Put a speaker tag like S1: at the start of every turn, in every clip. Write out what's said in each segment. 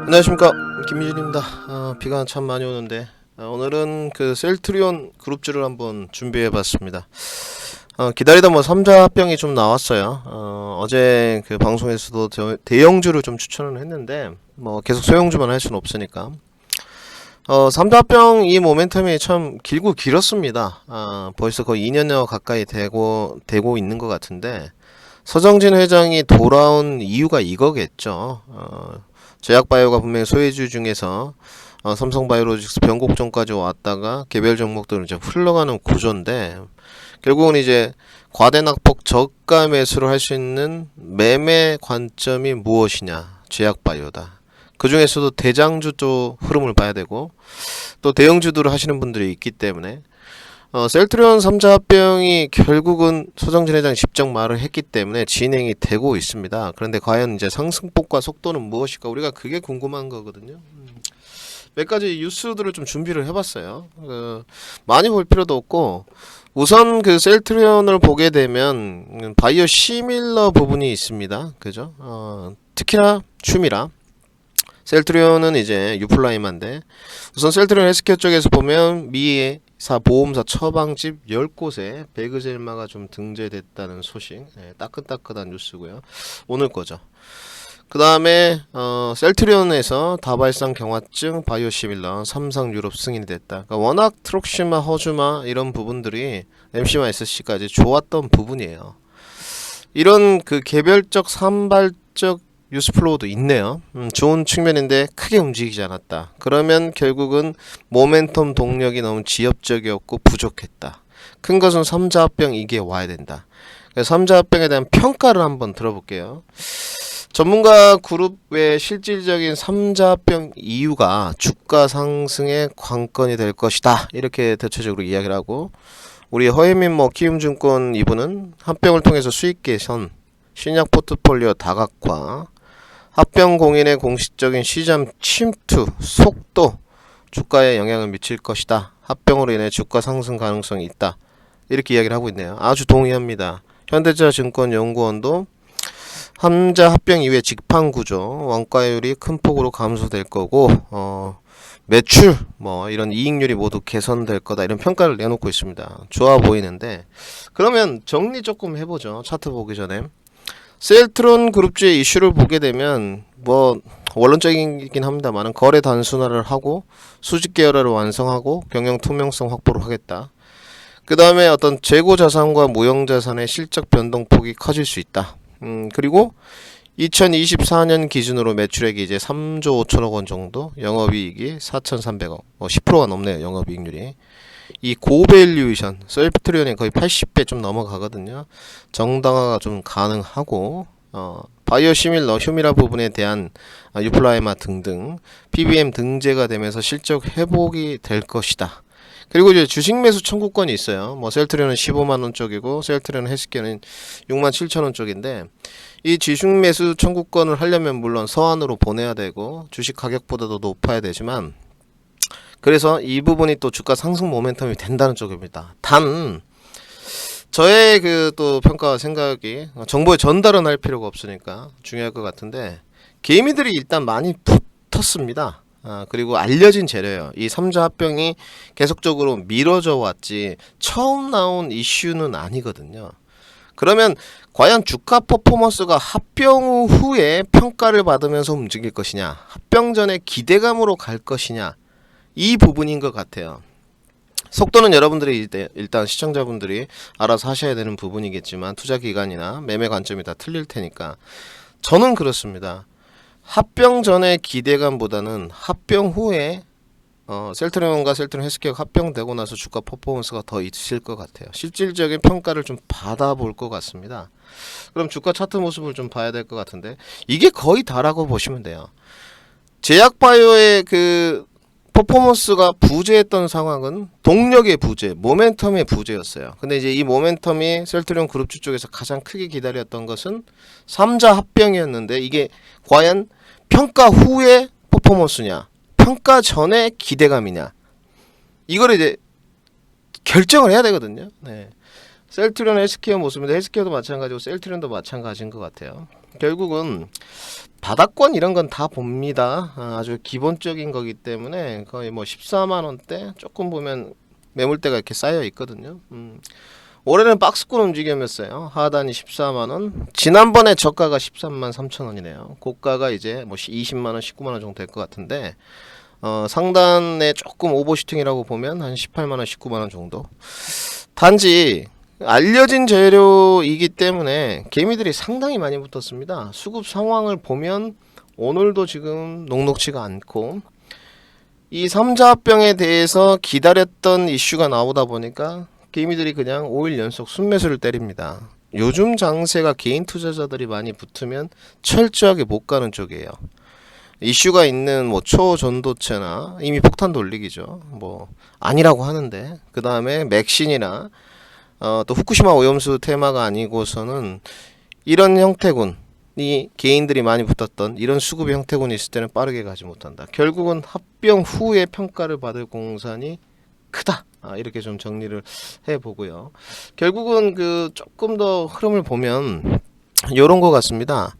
S1: 안녕하십니까, 김민준입니다. 비가 참 많이 오는데 오늘은 그 셀트리온 그룹주를 한번 준비해봤습니다. 기다리다 뭐 3자 합병이 좀 나왔어요. 어제 그 방송에서도 대형주를 좀 추천을 했는데 뭐 계속 소형주만 할 수는 없으니까 3자 합병 이 모멘텀이 참 길고 길었습니다. 벌써 거의 2년여 가까이 되고 있는 것 같은데 서정진 회장이 돌아온 이유가 이거겠죠. 제약바이오가 분명히 소외주 중에서 삼성바이오로직스 변곡점까지 왔다가 개별 종목들은 이제 흘러가는 구조인데, 결국은 이제 과대낙폭 저가 매수를 할 수 있는 매매 관점이 무엇이냐, 제약바이오다. 그 중에서도 대장주 쪽 흐름을 봐야 되고 또 대형주들을 하시는 분들이 있기 때문에 셀트리온 3자 합병이 결국은 서정진 회장이 직접 말을 했기 때문에 진행이 되고 있습니다. 그런데 과연 이제 상승폭과 속도는 무엇일까? 우리가 그게 궁금한 거거든요. 몇 가지 뉴스들을 좀 준비를 해봤어요. 많이 볼 필요도 없고, 우선 그 셀트리온을 보게 되면 바이오 시밀러 부분이 있습니다. 그죠? 특히나 춤이라 셀트리온은 이제 유플라이마인데, 우선 셀트리온 헬스케어 쪽에서 보면 미사 보험사 처방집 10곳에 베그젤마가 좀 등재됐다는 소식, 따끈따끈한 뉴스고요. 오늘 거죠. 그 다음에 셀트리온에서 다발상 경화증 바이오시밀러 삼상 유럽 승인이 됐다. 그러니까 워낙 트록시마, 허주마 이런 부분들이 MC마 SC까지 좋았던 부분이에요. 이런 그 개별적 산발적 뉴스플로우도 있네요. 좋은 측면인데 크게 움직이지 않았다. 그러면 결국은 모멘텀 동력이 너무 지엽적이었고 부족했다. 큰 것은 3자 합병 이게 와야 된다. 3자 합병에 대한 평가를 한번 들어볼게요. 전문가 그룹의 실질적인 3자 합병 이유가 주가 상승의 관건이 될 것이다. 이렇게 대체적으로 이야기를 하고, 우리 허예민 키움증권 이분은 합병을 통해서 수익 개선, 신약 포트폴리오 다각화, 합병 공인의 공식적인 시장 침투 속도, 주가에 영향을 미칠 것이다. 합병으로 인해 주가 상승 가능성이 있다. 이렇게 이야기를 하고 있네요. 아주 동의합니다. 현대차증권연구원도 3자 합병 이후에 직판 구조, 원가율이 큰 폭으로 감소될 거고, 매출, 이런 이익률이 모두 개선될 거다. 이런 평가를 내놓고 있습니다. 좋아 보이는데, 그러면 정리 조금 해보죠. 차트 보기 전에. 셀트리온 그룹주의 이슈를 보게 되면 원론적이긴 합니다만 거래 단순화를 하고 수직 계열화를 완성하고 경영 투명성 확보를 하겠다. 그 다음에 어떤 재고 자산과 무형 자산의 실적 변동폭이 커질 수 있다. 그리고 2024년 기준으로 매출액이 이제 3조 5천억 원 정도, 영업이익이 4,300억, 10%가 넘네요. 영업이익률이. 이 고밸류에이션, 셀트리온이 거의 80배 좀 넘어가거든요. 정당화가 좀 가능하고, 바이오 시밀러, 휴미라 부분에 대한 유플라이마 등등 PBM 등재가 되면서 실적 회복이 될 것이다. 그리고 이제 주식 매수 청구권이 있어요. 셀트리온은 15만원 쪽이고 셀트리온 헬스케어는 67,000원 쪽인데, 이 주식 매수 청구권을 하려면 물론 서한으로 보내야 되고 주식 가격보다도 높아야 되지만, 그래서 이 부분이 또 주가 상승 모멘텀이 된다는 쪽입니다. 단 저의 그 또 평가와 생각이, 정보의 전달은 할 필요가 없으니까 중요할 것 같은데, 개미들이 일단 많이 붙었습니다. 그리고 알려진 재료예요. 이 3자 합병이 계속적으로 미뤄져 왔지 처음 나온 이슈는 아니거든요. 그러면 과연 주가 퍼포먼스가 합병 후에 평가를 받으면서 움직일 것이냐, 합병 전에 기대감으로 갈 것이냐, 이 부분인 것 같아요. 속도는 여러분들이 일단 시청자분들이 알아서 하셔야 되는 부분이겠지만 투자기간이나 매매 관점이 다 틀릴 테니까 저는 그렇습니다. 합병 전의 기대감보다는 합병 후에 셀트리온과 셀트리온 헬스케어가 합병되고 나서 주가 퍼포먼스가 더 있을 것 같아요. 실질적인 평가를 좀 받아볼 것 같습니다. 그럼 주가 차트 모습을 좀 봐야 될 것 같은데, 이게 거의 다라고 보시면 돼요. 제약바이오의 그 퍼포먼스가 부재했던 상황은 동력의 부재, 모멘텀의 부재였어요. 근데 이제 이 모멘텀이 셀트리온 그룹주 쪽에서 가장 크게 기다렸던 것은 3자 합병이었는데, 이게 과연 평가 후의 퍼포먼스냐, 평가 전의 기대감이냐, 이걸 이제 결정을 해야 되거든요. 네. 셀트리온 헬스케어 모습인데 헬스케어도 마찬가지고 셀트리온도 마찬가지인 것 같아요. 결국은 바닥권 이런 건 다 봅니다. 아주 기본적인 거기 때문에 거의 뭐 14만 원대 조금 보면 매물대가 이렇게 쌓여 있거든요. 올해는 박스권 움직임이었어요. 하단이 14만 원. 지난번에 저가가 13만 3천 원이네요. 고가가 이제 뭐 20만 원, 19만 원 정도 될 것 같은데 상단에 조금 오버슈팅이라고 보면 한 18만 원, 19만 원 정도. 단지 알려진 재료이기 때문에 개미들이 상당히 많이 붙었습니다. 수급 상황을 보면 오늘도 지금 녹록치가 않고 이 삼자합병에 대해서 기다렸던 이슈가 나오다 보니까 개미들이 그냥 5일 연속 순매수를 때립니다. 요즘 장세가 개인 투자자들이 많이 붙으면 철저하게 못 가는 쪽이에요. 이슈가 있는 뭐 초전도체나 이미 폭탄 돌리기죠. 뭐 아니라고 하는데 그 다음에 맥신이나 또 후쿠시마 오염수 테마가 아니고서는 이런 형태군이 개인들이 많이 붙었던 이런 수급의 형태군이 있을 때는 빠르게 가지 못한다. 결국은 합병 후에 평가를 받을 공산이 크다. 이렇게 좀 정리를 해보고요. 결국은 그 조금 더 흐름을 보면 요런 것 같습니다.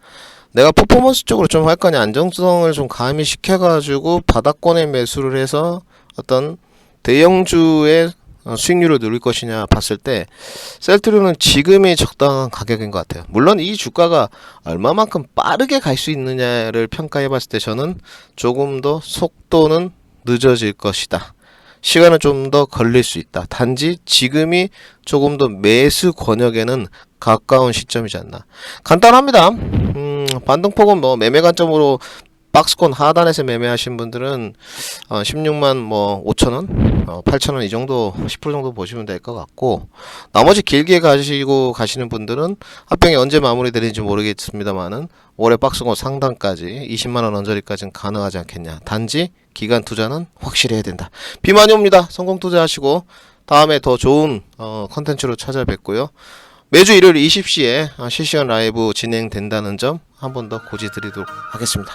S1: 내가 퍼포먼스 쪽으로 좀 할 거냐, 안정성을 좀 가미시켜가지고 바닥권에 매수를 해서 어떤 대형주의 수익률을 누릴 것이냐 봤을 때 셀트리온은 지금이 적당한 가격인 것 같아요. 물론 이 주가가 얼마만큼 빠르게 갈 수 있느냐를 평가해 봤을 때 저는 조금 더 속도는 늦어질 것이다. 시간은 좀 더 걸릴 수 있다. 단지 지금이 조금 더 매수 권역에는 가까운 시점이지 않나. 간단합니다. 반등폭은 뭐 매매 관점으로 박스권 하단에서 매매하신 분들은 16만 뭐 5천원, 8천원 이 정도 10% 정도 보시면 될 것 같고, 나머지 길게 가시고 가시는 분들은 합병이 언제 마무리되는지 모르겠습니다만은 올해 박스권 상단까지 20만원 언저리까지는 가능하지 않겠냐. 단지 기간 투자는 확실히 해야 된다. 비만이 옵니다. 성공 투자하시고 다음에 더 좋은 컨텐츠로 찾아뵙고요. 매주 일요일 20시에 실시간 라이브 진행된다는 점 한 번 더 고지 드리도록 하겠습니다.